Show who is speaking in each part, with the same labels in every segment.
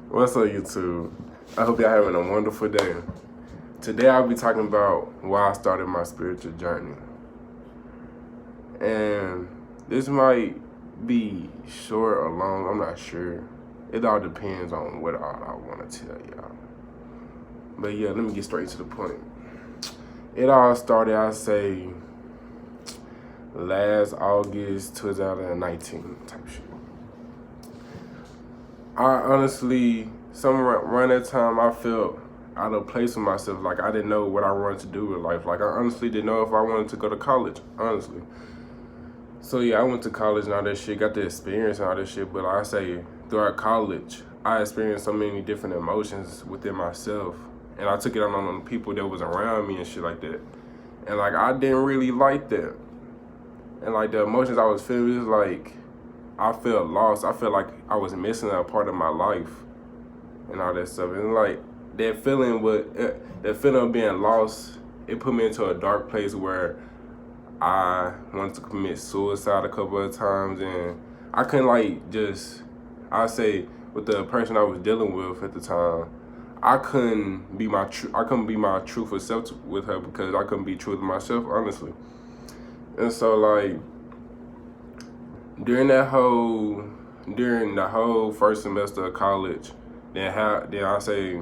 Speaker 1: What's up, YouTube? I hope y'all having a wonderful day. Today I'll be talking about why I started my spiritual journey. And this might be short or long, I'm not sure. It all depends on what all I want to tell y'all. But yeah, let me get straight to the point. It all started, I say, last August 2019 type shit. I honestly, around that time, I felt out of place with myself. Like, I didn't know what I wanted to do with life. Like, I honestly didn't know if I wanted to go to college, honestly. So, yeah, I went to college and all that shit, got the experience and all that shit. But like I say, throughout college, I experienced so many different emotions within myself. And I took it on the people that was around me and shit like that. And, like, I didn't really like that. And, like, the emotions I was feeling was like, I felt lost. I felt like I was missing a part of my life and all that stuff. And like that feeling of being lost, it put me into a dark place where I wanted to commit suicide a couple of times, and I couldn't I say with the person I was dealing with at the time, I couldn't be my truthful self with her because I couldn't be true to myself, honestly. And so like during the whole first semester of college, then I say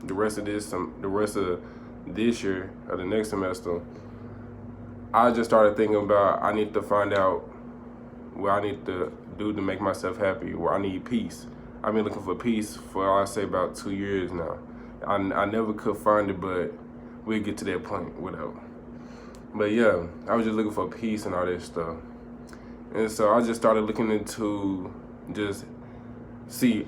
Speaker 1: the rest of this year or the next semester, I just started thinking about I need to find out what I need to do to make myself happy, where I need peace. I've been looking for peace for I say about 2 years now. I never could find it, but we'll get to that point, whatever. But yeah, I was just looking for peace and all that stuff. And so I just started looking into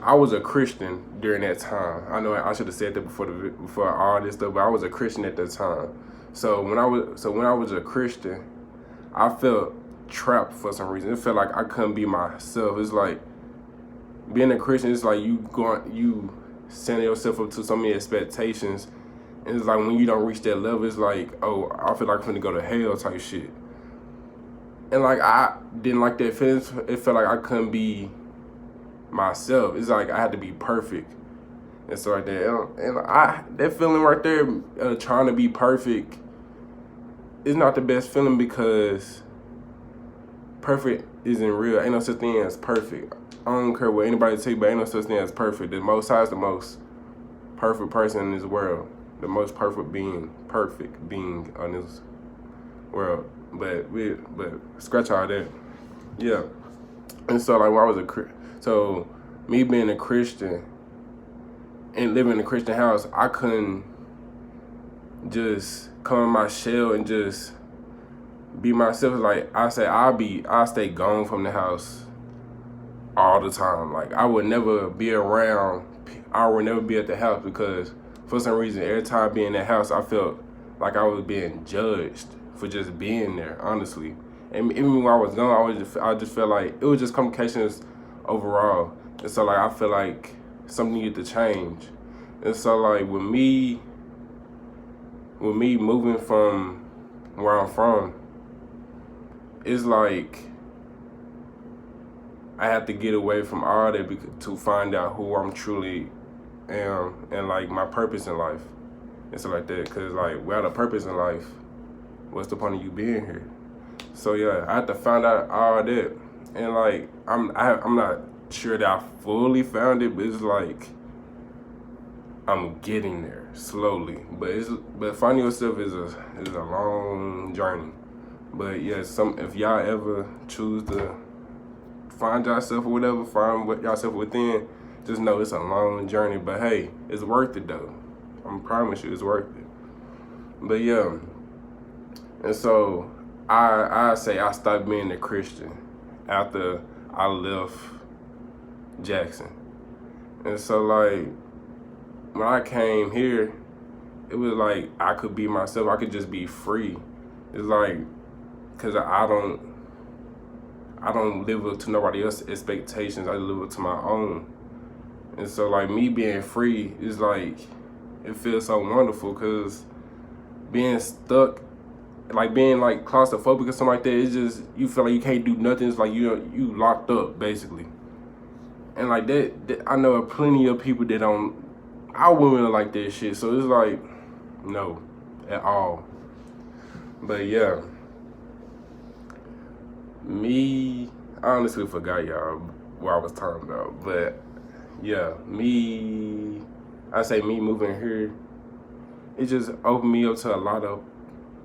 Speaker 1: I was a Christian during that time. I know I should have said that before all this stuff, but I was a Christian at that time. So when I was a Christian, I felt trapped for some reason. It felt like I couldn't be myself. It's like being a Christian, it's like you sending yourself up to so many expectations. And it's like when you don't reach that level, it's like, oh, I feel like I'm finna go to hell type shit. And like I didn't like that feeling. It felt like I couldn't be myself. It's like I had to be perfect and so like that. And that feeling right there, trying to be perfect, is not the best feeling because perfect isn't real. Ain't no such thing as perfect. I don't care what anybody tell you, but ain't no such thing as perfect. The Most High is the most perfect person in this world, the most perfect being on this world. But scratch all that. Yeah. And so like when I was me being a Christian and living in a Christian house, I couldn't just come in my shell and just be myself. Like I stay gone from the house all the time. Like I would never be around. I would never be at the house because for some reason every time I be in that house, I felt like I was being judged for just being there, honestly. And even when I was gone, I just felt like it was just complications overall. And so like I feel like something needed to change. And so like with me moving from where I'm from, it's like I have to get away from all that to find out who I'm truly am and like my purpose in life and stuff like that. Cause like without a purpose in life, what's the point of you being here? So yeah, I have to find out all that, and like I'm not sure that I fully found it, but it's like I'm getting there slowly. But finding yourself is a long journey. But yeah, if y'all ever choose to find yourself or whatever, find yourself within, just know it's a long journey. But hey, it's worth it though. I promise you, it's worth it. But yeah. And so I say I stopped being a Christian after I left Jackson. And so like when I came here, it was like I could be myself. I could just be free. It's like cause I don't live up to nobody else's expectations. I live up to my own. And so like me being free is like it feels so wonderful because being stuck, like being like claustrophobic or something like that, it's just you feel like you can't do nothing. It's like you locked up basically. And like that I know plenty of people that don't. I wouldn't like that shit. So it's like, no, at all. But yeah, me, I honestly forgot y'all what I was talking about. But yeah, I say me moving here, it just opened me up to a lot of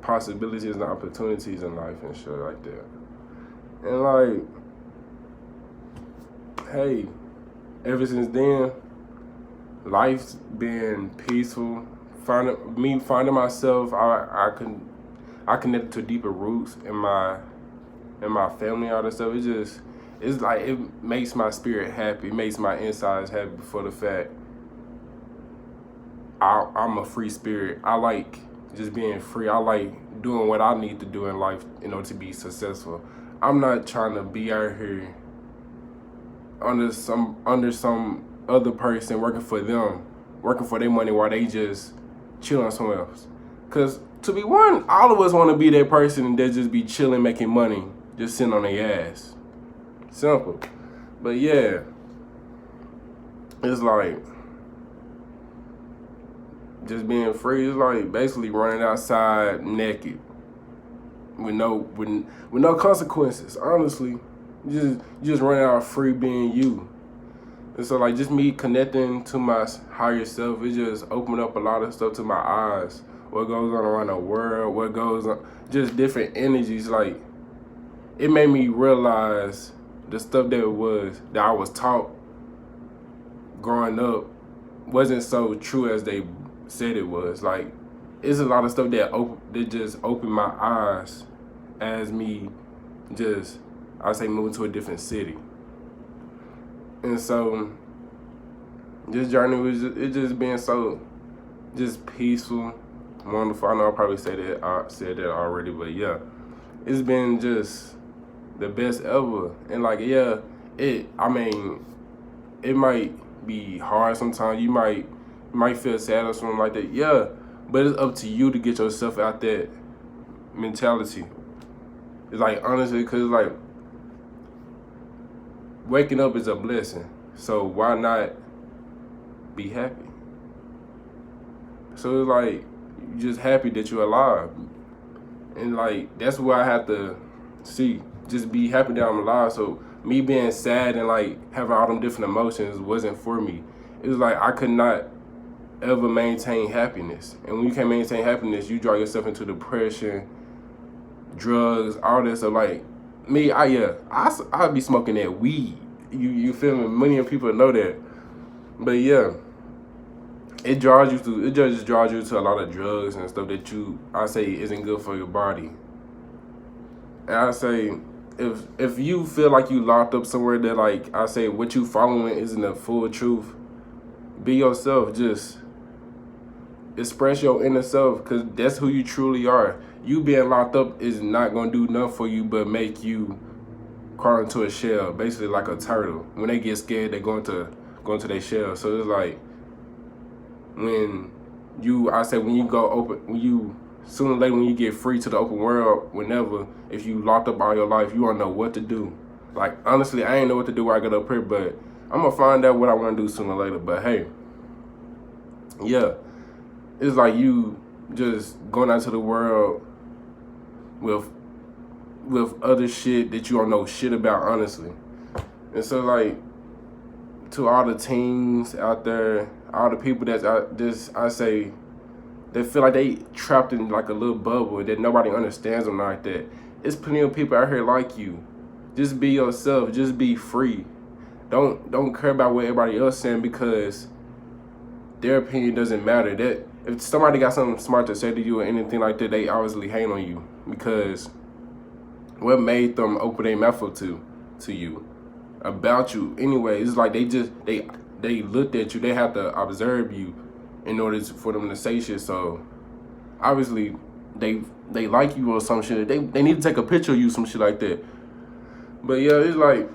Speaker 1: possibilities and opportunities in life and shit like that. And like, hey, ever since then, life's been peaceful. Finding myself, I connected to deeper roots in my family, all that stuff. It's like it makes my spirit happy. It makes my insides happy for the fact I'm a free spirit. I like just being free. I like doing what I need to do in life in order to be successful. I'm not trying to be out here under some other person working for them, working for their money while they just chilling somewhere else. Cause to be one, all of us want to be that person that just be chilling, making money, just sitting on their ass. Simple. But yeah, it's like just being free. It's like basically running outside naked with no consequences. Honestly, you just running out free being you. And so like just me connecting to my higher self, it just opened up a lot of stuff to my eyes. What goes on around the world, what goes on, just different energies. Like it made me realize the stuff that I was taught growing up wasn't so true as they said it was. Like it's a lot of stuff that just opened my eyes as me just, I say, moving to a different city. And so this journey it just being so just peaceful, wonderful. I know I probably said that already, but yeah, it's been just the best ever. And like yeah, it might be hard sometimes. You might feel sad or something like that. Yeah, but it's up to you to get yourself out that mentality. It's like honestly, cause like waking up is a blessing. So why not be happy? So it's like you just happy that you're alive. And like that's what I have to see. Just be happy that I'm alive. So me being sad and like having all them different emotions wasn't for me. It was like I could not ever maintain happiness. And when you can't maintain happiness, you draw yourself into depression, drugs, all that stuff. Like me, I be smoking that weed. You feel me? Many people know that. But yeah, it just draws you to a lot of drugs and stuff that I say isn't good for your body. And I say if you feel like you locked up somewhere that like I say what you following isn't the full truth, be yourself. Just express your inner self, because that's who you truly are. You being locked up is not gonna do nothing for you but make you crawl into a shell, basically like a turtle. When they get scared, they go into their shell. So it's like when you go open, sooner or later when you get free to the open world, whenever, if you locked up all your life, you don't know what to do. Like honestly, I ain't know what to do when I get up here, but I'm gonna find out what I want to do sooner or later. But hey, yeah, it's like you just going out to the world with other shit that you don't know shit about, honestly. And so like to all the teens out there, all the people that's out this, I say, they feel like they trapped in like a little bubble that nobody understands them like that. There's plenty of people out here like you. Just be yourself. Just be free. Don't care about what everybody else saying, because their opinion doesn't matter. That if somebody got something smart to say to you or anything like that, they obviously hate on you, because what made them open their mouth up to you about you anyway? It's like they looked at you. They have to observe you in order for them to say shit. So obviously they like you or some shit. They need to take a picture of you, some shit like that. But yeah, it's like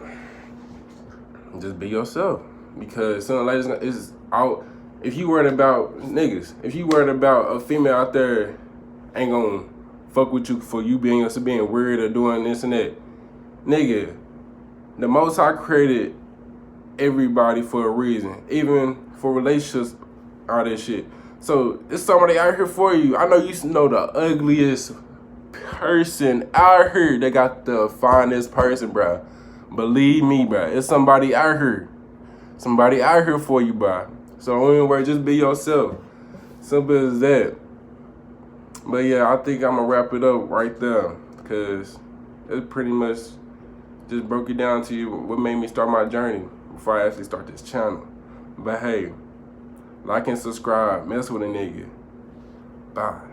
Speaker 1: just be yourself, because sooner or later it's out. If you worried about niggas, if you worried about a female out there ain't gonna fuck with you for you being weird or doing this and that, nigga, the Most High created everybody for a reason, even for relationships, all that shit. So it's somebody out here for you. I know you know the ugliest person out here that got the finest person, bro. Believe me, bro. It's somebody out here. Somebody out here for you, bro. So anyway, just be yourself. Simple as that. But yeah, I think I'm gonna wrap it up right there, cause it pretty much just broke it down to you what made me start my journey before I actually start this channel. But hey, like and subscribe. Mess with a nigga. Bye.